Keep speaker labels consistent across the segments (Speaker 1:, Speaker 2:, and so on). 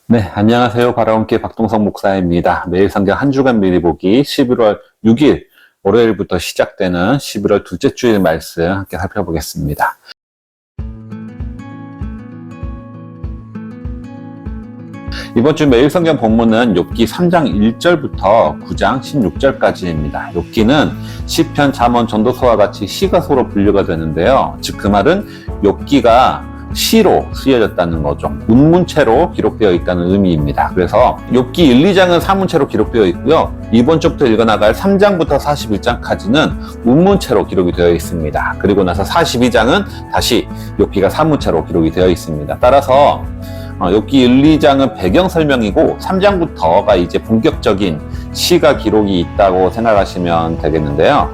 Speaker 1: 네, 안녕하세요. 바라온교회 박동성 목사입니다. 매일 성경 한 주간 미리 보기 11월 6일 월요일부터 시작되는 11월 둘째 주일 말씀 함께 살펴보겠습니다. 이번 주 매일 성경 본문은 욥기 3장 1절부터 9장 16절까지입니다. 욥기는 시편, 잠언, 전도서와 같이 시가소로 분류가 되는데요. 즉 그 말은 욥기가 시로 쓰여졌다는 거죠. 운문체로 기록되어 있다는 의미입니다. 그래서 욥기 1, 2장은 사문체로 기록되어 있고요. 이번 주부터 읽어나갈 3장부터 41장까지는 운문체로 기록이 되어 있습니다. 그리고 나서 42장은 다시 욥기가 사문체로 기록이 되어 있습니다. 따라서 욥기 1, 2장은 배경 설명이고 3장부터가 이제 본격적인 시가 기록이 있다고 생각하시면 되겠는데요.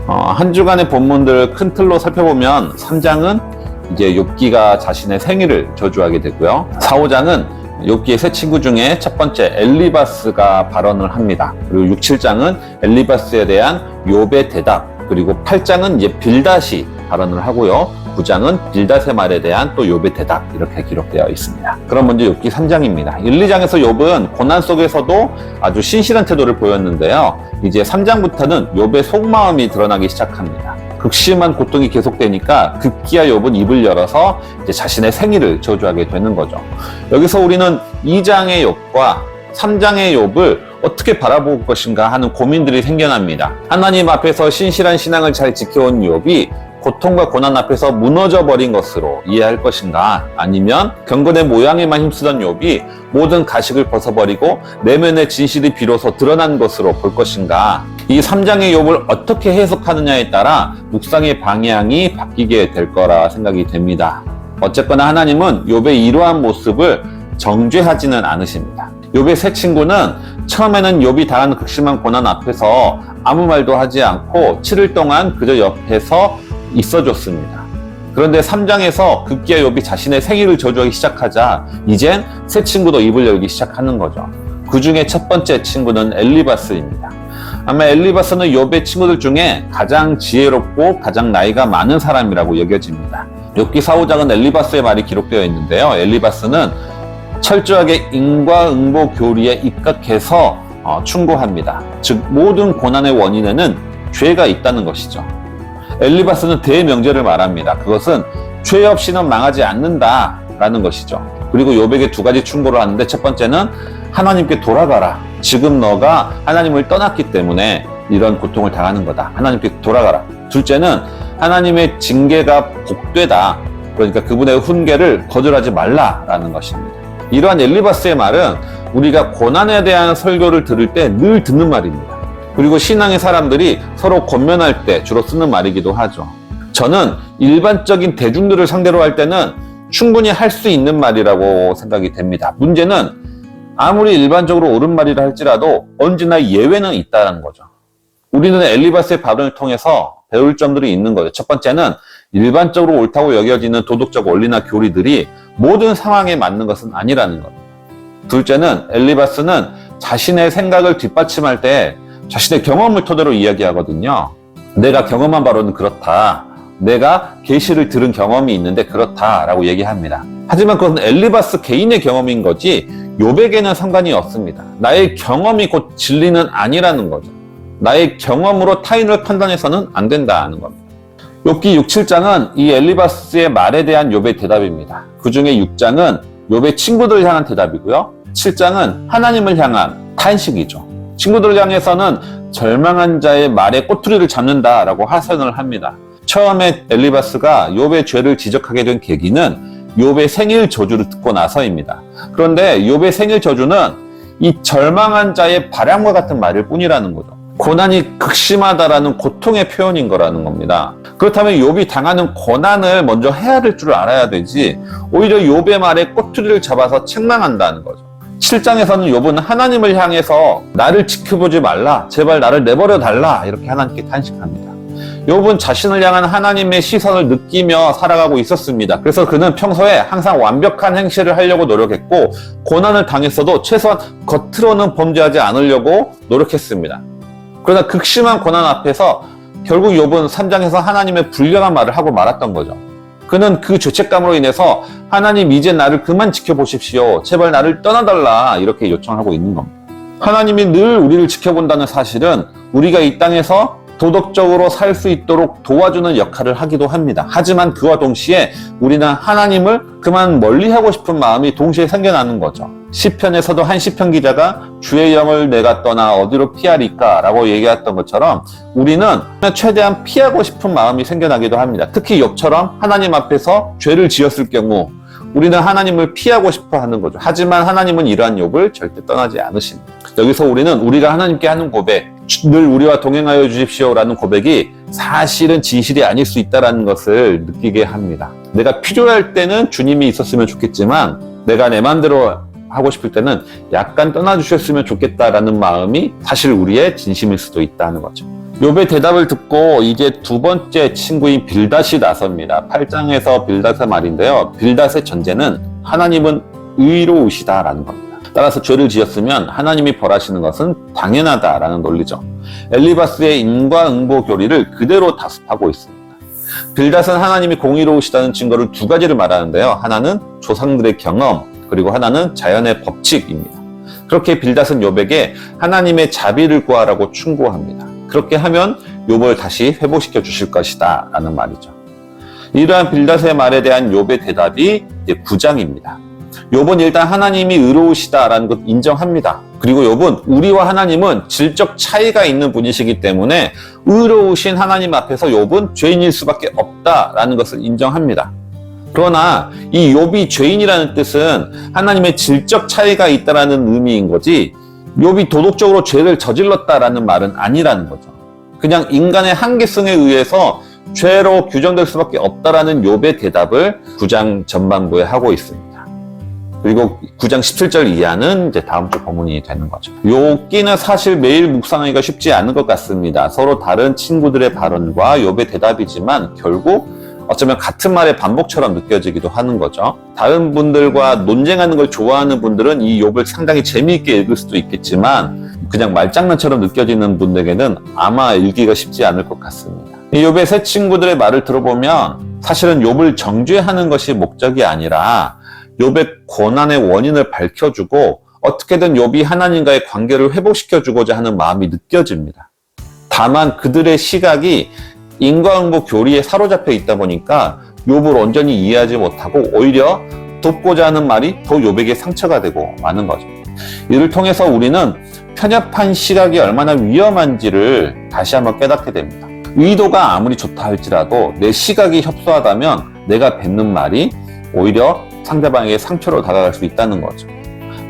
Speaker 1: 한 주간의 본문들 큰 틀로 살펴보면 3장은 이제 욥기가 자신의 생일을 저주하게 되고요. 4, 5장은 욥기의 세 친구 중에 첫 번째 엘리바스가 발언을 합니다. 그리고 6, 7장은 엘리바스에 대한 욥의 대답, 그리고 8장은 이제 빌닷이 발언을 하고요. 9장은 빌닷의 말에 대한 또 욥의 대답, 이렇게 기록되어 있습니다. 그럼 먼저 욥기 3장입니다. 1, 2장에서 욥은 고난 속에서도 아주 신실한 태도를 보였는데요. 이제 3장부터는 욥의 속마음이 드러나기 시작합니다. 극심한 고통이 계속되니까 급기야 욥은 입을 열어서 이제 자신의 생일을 저주하게 되는 거죠. 여기서 우리는 2장의 욥과 3장의 욥을 어떻게 바라볼 것인가 하는 고민들이 생겨납니다. 하나님 앞에서 신실한 신앙을 잘 지켜온 욥이 고통과 고난 앞에서 무너져 버린 것으로 이해할 것인가, 아니면 경건의 모양에만 힘쓰던 욥이 모든 가식을 벗어버리고 내면의 진실이 비로소 드러난 것으로 볼 것인가. 이 3장의 욥을 어떻게 해석하느냐에 따라 묵상의 방향이 바뀌게 될 거라 생각이 됩니다. 어쨌거나 하나님은 욥의 이러한 모습을 정죄하지는 않으십니다. 욥의 세 친구는 처음에는 욥이 당하는 극심한 고난 앞에서 아무 말도 하지 않고 7일 동안 그저 옆에서 있어줬습니다. 그런데 3장에서 급기야 욥이 자신의 생일을 저주하기 시작하자 이젠 새 친구도 입을 열기 시작하는 거죠. 그 중에 첫 번째 친구는 엘리바스입니다. 아마 엘리바스는 욥의 친구들 중에 가장 지혜롭고 가장 나이가 많은 사람이라고 여겨집니다. 욥기 4, 5장은 엘리바스의 말이 기록되어 있는데요. 엘리바스는 철저하게 인과응보 교리에 입각해서 충고합니다. 즉 모든 고난의 원인에는 죄가 있다는 것이죠. 엘리바스는 대명제를 말합니다. 그것은 죄 없이는 망하지 않는다라는 것이죠. 그리고 욥에게 두 가지 충고를 하는데, 첫 번째는 하나님께 돌아가라. 지금 너가 하나님을 떠났기 때문에 이런 고통을 당하는 거다. 하나님께 돌아가라. 둘째는 하나님의 징계가 복되다. 그러니까 그분의 훈계를 거절하지 말라라는 것입니다. 이러한 엘리바스의 말은 우리가 고난에 대한 설교를 들을 때 늘 듣는 말입니다. 그리고 신앙의 사람들이 서로 권면할 때 주로 쓰는 말이기도 하죠. 저는 일반적인 대중들을 상대로 할 때는 충분히 할 수 있는 말이라고 생각이 됩니다. 문제는 아무리 일반적으로 옳은 말이라 할지라도 언제나 예외는 있다는 거죠. 우리는 엘리바스의 발언을 통해서 배울 점들이 있는 거죠. 첫 번째는 일반적으로 옳다고 여겨지는 도덕적 원리나 교리들이 모든 상황에 맞는 것은 아니라는 겁니다. 둘째는 엘리바스는 자신의 생각을 뒷받침할 때 자신의 경험을 토대로 이야기하거든요. 내가 경험한 바로는 그렇다. 내가 계시를 들은 경험이 있는데 그렇다라고 얘기합니다. 하지만 그것은 엘리바스 개인의 경험인 거지 욥에게는 상관이 없습니다. 나의 경험이 곧 진리는 아니라는 거죠. 나의 경험으로 타인을 판단해서는 안 된다는 겁니다. 욥기 6, 7장은 이 엘리바스의 말에 대한 욥의 대답입니다. 그 중에 6장은 욥의 친구들을 향한 대답이고요. 7장은 하나님을 향한 탄식이죠. 친구들을 향해서는 절망한 자의 말에 꼬투리를 잡는다라고 하선을 합니다. 처음에 엘리바스가 욥의 죄를 지적하게 된 계기는 욥의 생일 저주를 듣고 나서입니다. 그런데 욥의 생일 저주는 이 절망한 자의 발향과 같은 말일 뿐이라는 거죠. 고난이 극심하다라는 고통의 표현인 거라는 겁니다. 그렇다면 욥이 당하는 고난을 먼저 헤아릴 줄 알아야 되지, 오히려 욥의 말에 꼬투리를 잡아서 책망한다는 거죠. 7장에서는 욥은 하나님을 향해서 나를 지켜보지 말라, 제발 나를 내버려 달라, 이렇게 하나님께 탄식합니다. 욥은 자신을 향한 하나님의 시선을 느끼며 살아가고 있었습니다. 그래서 그는 평소에 항상 완벽한 행실을 하려고 노력했고, 고난을 당했어도 최소한 겉으로는 범죄하지 않으려고 노력했습니다. 그러나 극심한 고난 앞에서 결국 욥은 3장에서 하나님의 불량한 말을 하고 말았던 거죠. 그는 그 죄책감으로 인해서 하나님 이제 나를 그만 지켜보십시오. 제발 나를 떠나달라. 이렇게 요청하고 있는 겁니다. 하나님이 늘 우리를 지켜본다는 사실은 우리가 이 땅에서 도덕적으로 살 수 있도록 도와주는 역할을 하기도 합니다. 하지만 그와 동시에 우리는 하나님을 그만 멀리하고 싶은 마음이 동시에 생겨나는 거죠. 시편에서도 한 시편 기자가 주의 영을 내가 떠나 어디로 피하리까 라고 얘기했던 것처럼 우리는 최대한 피하고 싶은 마음이 생겨나기도 합니다. 특히 욥처럼 하나님 앞에서 죄를 지었을 경우 우리는 하나님을 피하고 싶어 하는 거죠. 하지만 하나님은 이러한 욥을 절대 떠나지 않으십니다. 여기서 우리는 우리가 하나님께 하는 고백, 늘 우리와 동행하여 주십시오라는 고백이 사실은 진실이 아닐 수 있다는 것을 느끼게 합니다. 내가 필요할 때는 주님이 있었으면 좋겠지만 내가 내 마음대로 하고 싶을 때는 약간 떠나주셨으면 좋겠다라는 마음이 사실 우리의 진심일 수도 있다는 거죠. 욥의 대답을 듣고 이제 두 번째 친구인 빌닷이 나섭니다. 8장에서 빌닷의 말인데요. 빌닷의 전제는 하나님은 의로우시다라는 겁니다. 따라서 죄를 지었으면 하나님이 벌하시는 것은 당연하다라는 논리죠. 엘리바스의 인과응보 교리를 그대로 다습하고 있습니다. 빌닷은 하나님이 공의로우시다는 증거를 두 가지를 말하는데요. 하나는 조상들의 경험, 그리고 하나는 자연의 법칙입니다. 그렇게 빌닷은 욥에게 하나님의 자비를 구하라고 충고합니다. 그렇게 하면 욥을 다시 회복시켜 주실 것이다 라는 말이죠. 이러한 빌닷의 말에 대한 욥의 대답이 이제 9장입니다. 욥은 일단 하나님이 의로우시다라는 것 인정합니다. 그리고 욥은 우리와 하나님은 질적 차이가 있는 분이시기 때문에 의로우신 하나님 앞에서 욥은 죄인일 수밖에 없다라는 것을 인정합니다. 그러나 이 욥이 죄인이라는 뜻은 하나님의 질적 차이가 있다라는 의미인 거지 욥이 도덕적으로 죄를 저질렀다라는 말은 아니라는 거죠. 그냥 인간의 한계성에 의해서 죄로 규정될 수밖에 없다라는 욥의 대답을 9장 전반부에 하고 있습니다. 그리고 9장 17절 이하는 이제 다음 주 본문이 되는 거죠. 욥기는 사실 매일 묵상하기가 쉽지 않은 것 같습니다. 서로 다른 친구들의 발언과 욥의 대답이지만 결국 어쩌면 같은 말의 반복처럼 느껴지기도 하는 거죠. 다른 분들과 논쟁하는 걸 좋아하는 분들은 이 욥을 상당히 재미있게 읽을 수도 있겠지만 그냥 말장난처럼 느껴지는 분들에게는 아마 읽기가 쉽지 않을 것 같습니다. 이 욥의 세 친구들의 말을 들어보면 사실은 욥을 정죄하는 것이 목적이 아니라 욥의 고난의 원인을 밝혀주고 어떻게든 욥이 하나님과의 관계를 회복시켜주고자 하는 마음이 느껴집니다. 다만 그들의 시각이 인과응보 교리에 사로잡혀 있다 보니까 욥을 온전히 이해하지 못하고 오히려 돕고자 하는 말이 더 욥에게 상처가 되고 마는 거죠. 이를 통해서 우리는 편협한 시각이 얼마나 위험한지를 다시 한번 깨닫게 됩니다. 의도가 아무리 좋다 할지라도 내 시각이 협소하다면 내가 뱉는 말이 오히려 상대방에게 상처로 다가갈 수 있다는 거죠.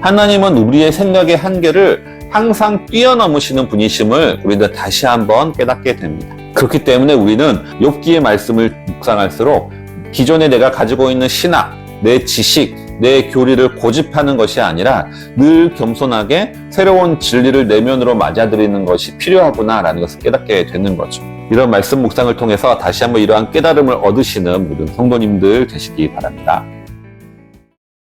Speaker 1: 하나님은 우리의 생각의 한계를 항상 뛰어넘으시는 분이심을 우리는 다시 한번 깨닫게 됩니다. 그렇기 때문에 우리는 욥기의 말씀을 묵상할수록 기존에 내가 가지고 있는 신학, 내 지식, 내 교리를 고집하는 것이 아니라 늘 겸손하게 새로운 진리를 내면으로 맞아들이는 것이 필요하구나라는 것을 깨닫게 되는 거죠. 이런 말씀 묵상을 통해서 다시 한번 이러한 깨달음을 얻으시는 모든 성도님들 되시기 바랍니다.